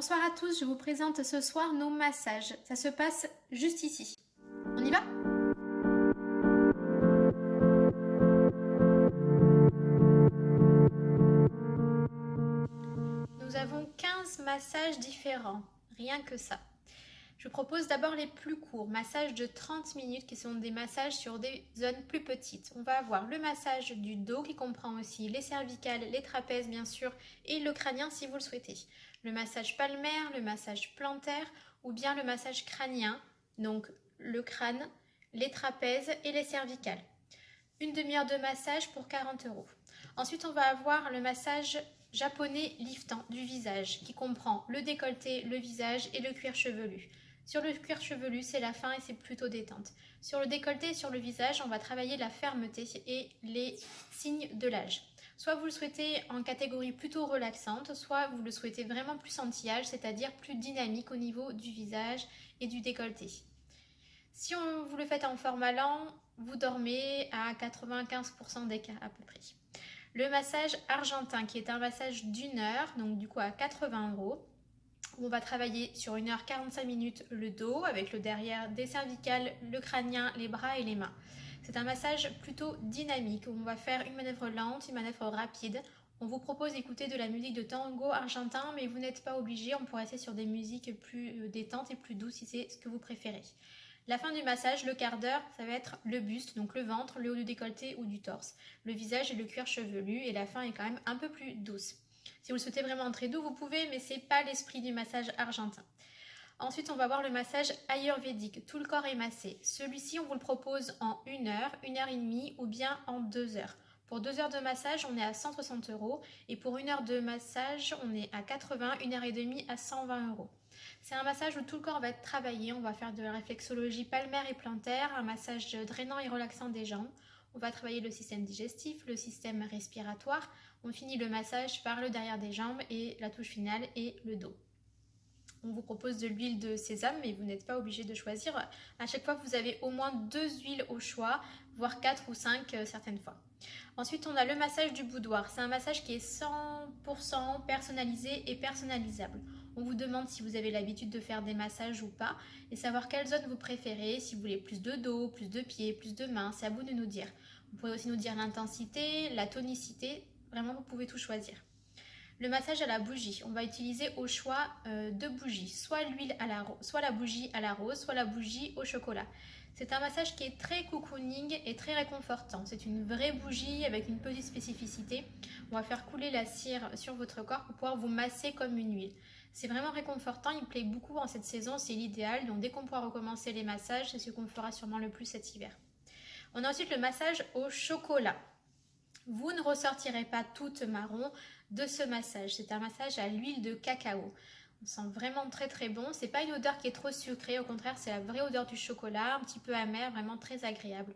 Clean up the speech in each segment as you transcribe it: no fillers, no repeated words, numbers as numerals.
Bonsoir à tous, je vous présente ce soir nos massages. Ça se passe juste ici. On y va? Nous avons 15 massages différents, rien que ça. Je propose d'abord les plus courts, massages de 30 minutes qui sont des massages sur des zones plus petites. On va avoir le massage du dos qui comprend aussi les cervicales, les trapèzes bien sûr et le crânien si vous le souhaitez. Le massage palmaire, le massage plantaire ou bien le massage crânien, donc le crâne, les trapèzes et les cervicales. Une demi-heure de massage pour 40 €. Ensuite, on va avoir le massage japonais liftant du visage qui comprend le décolleté, le visage et le cuir chevelu. Sur le cuir chevelu, c'est la fin et c'est plutôt détente. Sur le décolleté et sur le visage, on va travailler la fermeté et les signes de l'âge. Soit vous le souhaitez en catégorie plutôt relaxante, soit vous le souhaitez vraiment plus anti-âge, c'est-à-dire plus dynamique au niveau du visage et du décolleté. Si vous le faites en format lent, vous dormez à 95% des cas à peu près. Le massage argentin qui est un massage d'une heure, donc du coup à 80 €. On va travailler sur 1 heure 45 minutes le dos avec le derrière des cervicales, le crânien, les bras et les mains. C'est un massage plutôt dynamique où on va faire une manœuvre lente, une manœuvre rapide. On vous propose d'écouter de la musique de tango argentin, mais vous n'êtes pas obligé. On pourrait rester sur des musiques plus détentes et plus douces si c'est ce que vous préférez. La fin du massage, le quart d'heure, ça va être le buste, donc le ventre, le haut du décolleté ou du torse, le visage et le cuir chevelu, et la fin est quand même un peu plus douce. Si vous le souhaitez vraiment très doux, vous pouvez, mais c'est pas l'esprit du massage argentin. Ensuite, on va voir le massage ayurvédique. Tout le corps est massé. Celui-ci, on vous le propose en 1 heure, 1 heure et demie ou bien en 2 heures. Pour 2 heures de massage, on est à 160 € et pour 1 heure de massage, on est à 80, 1 heure et demie à 120 €. C'est un massage où tout le corps va être travaillé. On va faire de la réflexologie palmaire et plantaire, un massage drainant et relaxant des jambes. On va travailler le système digestif, le système respiratoire. On finit le massage par le derrière des jambes et la touche finale est le dos. On vous propose de l'huile de sésame, mais vous n'êtes pas obligé de choisir. À chaque fois, vous avez au moins 2 huiles au choix, voire 4 ou 5 certaines fois. Ensuite, on a le massage du boudoir. C'est un massage qui est 100% personnalisé et personnalisable. On vous demande si vous avez l'habitude de faire des massages ou pas et savoir quelle zone vous préférez, si vous voulez plus de dos, plus de pieds, plus de mains, c'est à vous de nous dire. Vous pouvez aussi nous dire l'intensité, la tonicité, vraiment vous pouvez tout choisir. Le massage à la bougie, on va utiliser au choix 2 bougies, soit la bougie à la rose, soit la bougie au chocolat. C'est un massage qui est très cocooning et très réconfortant. C'est une vraie bougie avec une petite spécificité. On va faire couler la cire sur votre corps pour pouvoir vous masser comme une huile. C'est vraiment réconfortant, il me plaît beaucoup en cette saison, c'est l'idéal. Donc dès qu'on pourra recommencer les massages, c'est ce qu'on fera sûrement le plus cet hiver. On a ensuite le massage au chocolat. Vous ne ressortirez pas toute marron de ce massage. C'est un massage à l'huile de cacao. On sent vraiment très très bon. C'est pas une odeur qui est trop sucrée, au contraire, c'est la vraie odeur du chocolat, un petit peu amer, vraiment très agréable.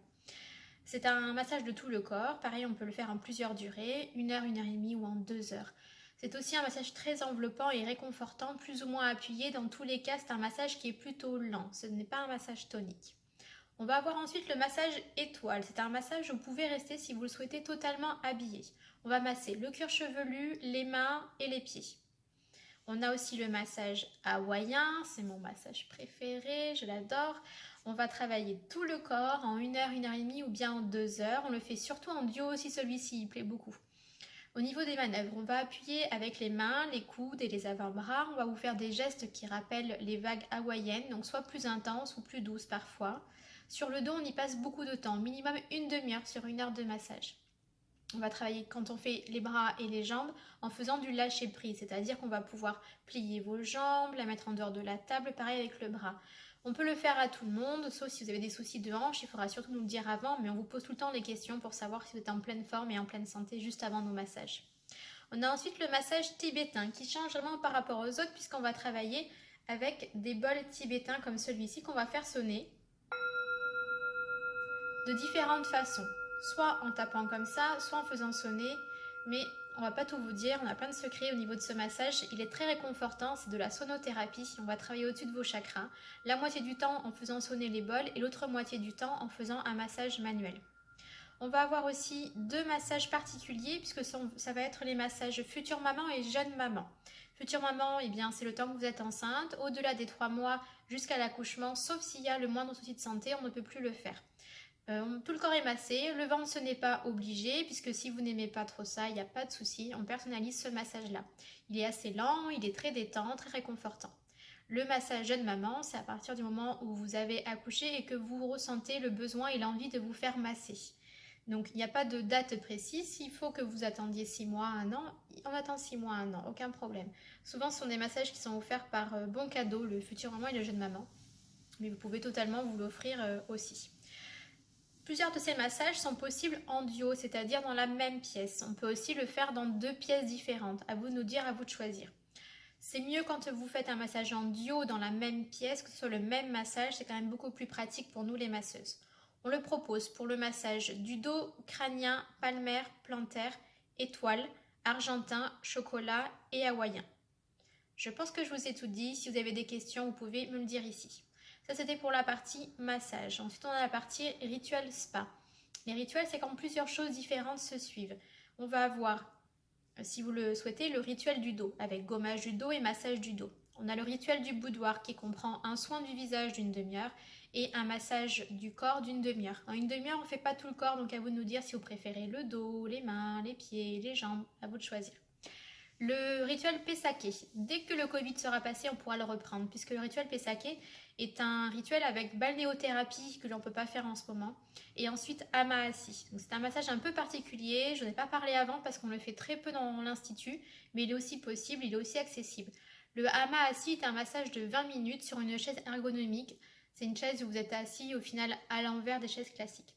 C'est un massage de tout le corps. Pareil, on peut le faire en plusieurs durées, 1 heure, 1 heure et demie ou en 2 heures. C'est aussi un massage très enveloppant et réconfortant, plus ou moins appuyé. Dans tous les cas, c'est un massage qui est plutôt lent. Ce n'est pas un massage tonique. On va avoir ensuite le massage étoile. C'est un massage où vous pouvez rester si vous le souhaitez totalement habillé. On va masser le cuir chevelu, les mains et les pieds. On a aussi le massage hawaïen, c'est mon massage préféré, je l'adore. On va travailler tout le corps en 1 heure, 1 heure et demie ou bien en 2 heures. On le fait surtout en duo aussi, celui-ci, il plaît beaucoup. Au niveau des manœuvres, on va appuyer avec les mains, les coudes et les avant-bras. On va vous faire des gestes qui rappellent les vagues hawaïennes, donc soit plus intenses ou plus douces parfois. Sur le dos, on y passe beaucoup de temps, minimum 1 demi-heure sur 1 heure de massage. On va travailler quand on fait les bras et les jambes en faisant du lâcher-prise, c'est-à-dire qu'on va pouvoir plier vos jambes, la mettre en dehors de la table, pareil avec le bras. On peut le faire à tout le monde, sauf si vous avez des soucis de hanche, il faudra surtout nous le dire avant, mais on vous pose tout le temps des questions pour savoir si vous êtes en pleine forme et en pleine santé juste avant nos massages. On a ensuite le massage tibétain qui change vraiment par rapport aux autres puisqu'on va travailler avec des bols tibétains comme celui-ci qu'on va faire sonner de différentes façons, soit en tapant comme ça, soit en faisant sonner, mais on va pas tout vous dire, on a plein de secrets au niveau de ce massage, il est très réconfortant, c'est de la sonothérapie, on va travailler au-dessus de vos chakras, la moitié du temps en faisant sonner les bols et l'autre moitié du temps en faisant un massage manuel. On va avoir aussi 2 massages particuliers puisque ça va être les massages future maman et jeune maman. Future maman, eh bien, c'est le temps que vous êtes enceinte. Au-delà des 3 mois jusqu'à l'accouchement, sauf s'il y a le moindre souci de santé, on ne peut plus le faire. Tout le corps est massé, le ventre ce n'est pas obligé, puisque si vous n'aimez pas trop ça, il n'y a pas de souci, on personnalise ce massage-là. Il est assez lent, il est très détendant, très réconfortant. Le massage jeune maman, c'est à partir du moment où vous avez accouché et que vous ressentez le besoin et l'envie de vous faire masser. Donc il n'y a pas de date précise, s'il faut que vous attendiez 6 mois, 1 an, on attend 6 mois, 1 an, aucun problème. Souvent ce sont des massages qui sont offerts par bon cadeau, le futur maman et le jeune maman, mais vous pouvez totalement vous l'offrir aussi. Plusieurs de ces massages sont possibles en duo, c'est-à-dire dans la même pièce. On peut aussi le faire dans 2 pièces différentes. À vous de nous dire, à vous de choisir. C'est mieux quand vous faites un massage en duo dans la même pièce, que ce soit le même massage, c'est quand même beaucoup plus pratique pour nous les masseuses. On le propose pour le massage du dos, crânien, palmaire, plantaire, étoile, argentin, chocolat et hawaïen. Je pense que je vous ai tout dit. Si vous avez des questions, vous pouvez me le dire ici. Ça, c'était pour la partie massage. Ensuite, on a la partie rituel spa. Les rituels, c'est quand plusieurs choses différentes se suivent. On va avoir, si vous le souhaitez, le rituel du dos, avec gommage du dos et massage du dos. On a le rituel du boudoir qui comprend un soin du visage d'une demi-heure et un massage du corps d'une demi-heure. En une demi-heure, on ne fait pas tout le corps, donc à vous de nous dire si vous préférez le dos, les mains, les pieds, les jambes, à vous de choisir. Le rituel Pesake, dès que le Covid sera passé, on pourra le reprendre, puisque le rituel Pesake est un rituel avec balnéothérapie que l'on ne peut pas faire en ce moment, et ensuite Amaasi. C'est un massage un peu particulier, je n'en ai pas parlé avant parce qu'on le fait très peu dans l'institut, mais il est aussi possible, il est aussi accessible. Le Amaasi est un massage de 20 minutes sur une chaise ergonomique. C'est une chaise où vous êtes assis au final à l'envers des chaises classiques.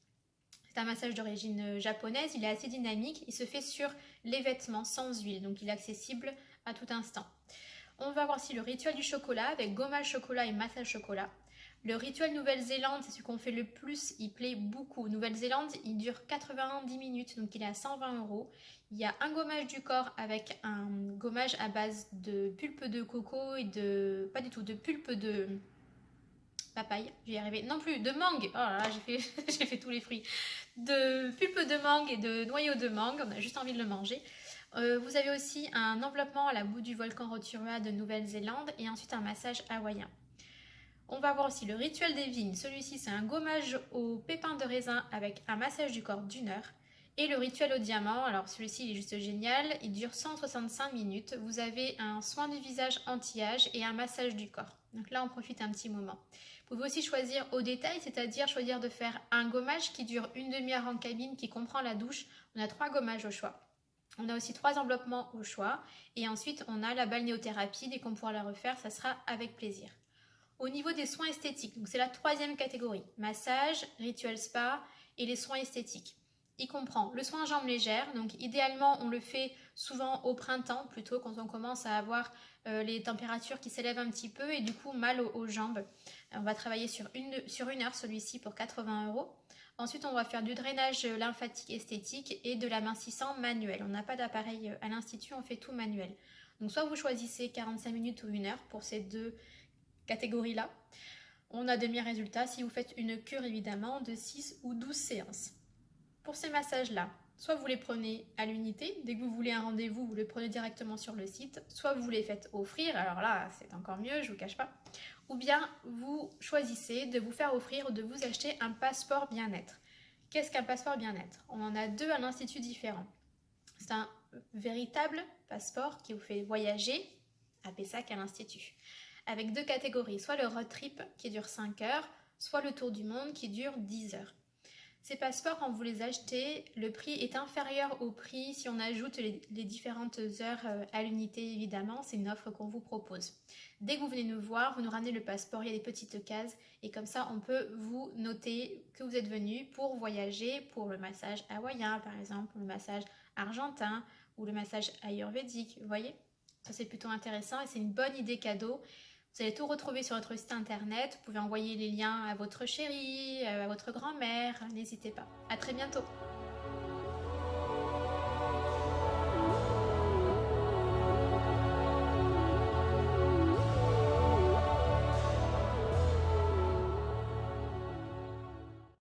C'est un massage d'origine japonaise, il est assez dynamique, il se fait sur les vêtements sans huile, donc il est accessible à tout instant. On va voir aussi le rituel du chocolat avec gommage chocolat et massage chocolat. Le rituel Nouvelle-Zélande, c'est ce qu'on fait le plus, il plaît beaucoup. Nouvelle-Zélande, il dure 90 minutes, donc il est à 120 €. Il y a un gommage du corps avec un gommage à base de pulpe de coco et de... pas du tout, de pulpe de... papaye, j'y arrivais. Non plus, de mangue. Oh là là, j'ai fait tous les fruits. De pulpe de mangue et de noyau de mangue. On a juste envie de le manger. Vous avez aussi un enveloppement à la bout du volcan Rotorua de Nouvelle-Zélande et ensuite un massage hawaïen. On va voir aussi le rituel des vignes. Celui-ci, c'est un gommage aux pépins de raisin avec un massage du corps d'1 heure. Et le rituel au diamant, alors celui-ci il est juste génial, il dure 165 minutes. Vous avez un soin du visage anti-âge et un massage du corps. Donc là, on profite un petit moment. Vous pouvez aussi choisir au détail, c'est-à-dire choisir de faire un gommage qui dure une demi-heure en cabine, qui comprend la douche. On a 3 gommages au choix. On a aussi 3 enveloppements au choix. Et ensuite, on a la balnéothérapie. Dès qu'on pourra la refaire, ça sera avec plaisir. Au niveau des soins esthétiques, donc c'est la 3e catégorie. Massage, rituel spa et les soins esthétiques. Il comprend le soin jambes légères, donc idéalement on le fait souvent au printemps plutôt quand on commence à avoir les températures qui s'élèvent un petit peu et du coup mal aux jambes. On va travailler sur une heure celui-ci pour 80 €. Ensuite on va faire du drainage lymphatique esthétique et de l'amincissant manuel. On n'a pas d'appareil à l'institut, on fait tout manuel. Donc soit vous choisissez 45 minutes ou 1 heure pour ces 2 catégories-là. On a de meilleurs résultats si vous faites une cure évidemment de 6 ou 12 séances. Pour ces massages-là, soit vous les prenez à l'unité, dès que vous voulez un rendez-vous, vous les prenez directement sur le site, soit vous les faites offrir, alors là c'est encore mieux, je ne vous cache pas, ou bien vous choisissez de vous faire offrir ou de vous acheter un passeport bien-être. Qu'est-ce qu'un passeport bien-être? On en a 2 à l'institut différents. C'est un véritable passeport qui vous fait voyager à Pessac à l'institut, avec 2 catégories, soit le road trip qui dure 5 heures, soit le tour du monde qui dure 10 heures. Ces passeports, quand vous les achetez, le prix est inférieur au prix si on ajoute les différentes heures à l'unité, évidemment. C'est une offre qu'on vous propose. Dès que vous venez nous voir, vous nous ramenez le passeport, il y a des petites cases et comme ça, on peut vous noter que vous êtes venu pour voyager pour le massage hawaïen, par exemple, le massage argentin ou le massage ayurvédique, vous voyez? Ça, c'est plutôt intéressant et c'est une bonne idée cadeau. Vous allez tout retrouver sur notre site internet. Vous pouvez envoyer les liens à votre chérie, à votre grand-mère. N'hésitez pas. À très bientôt.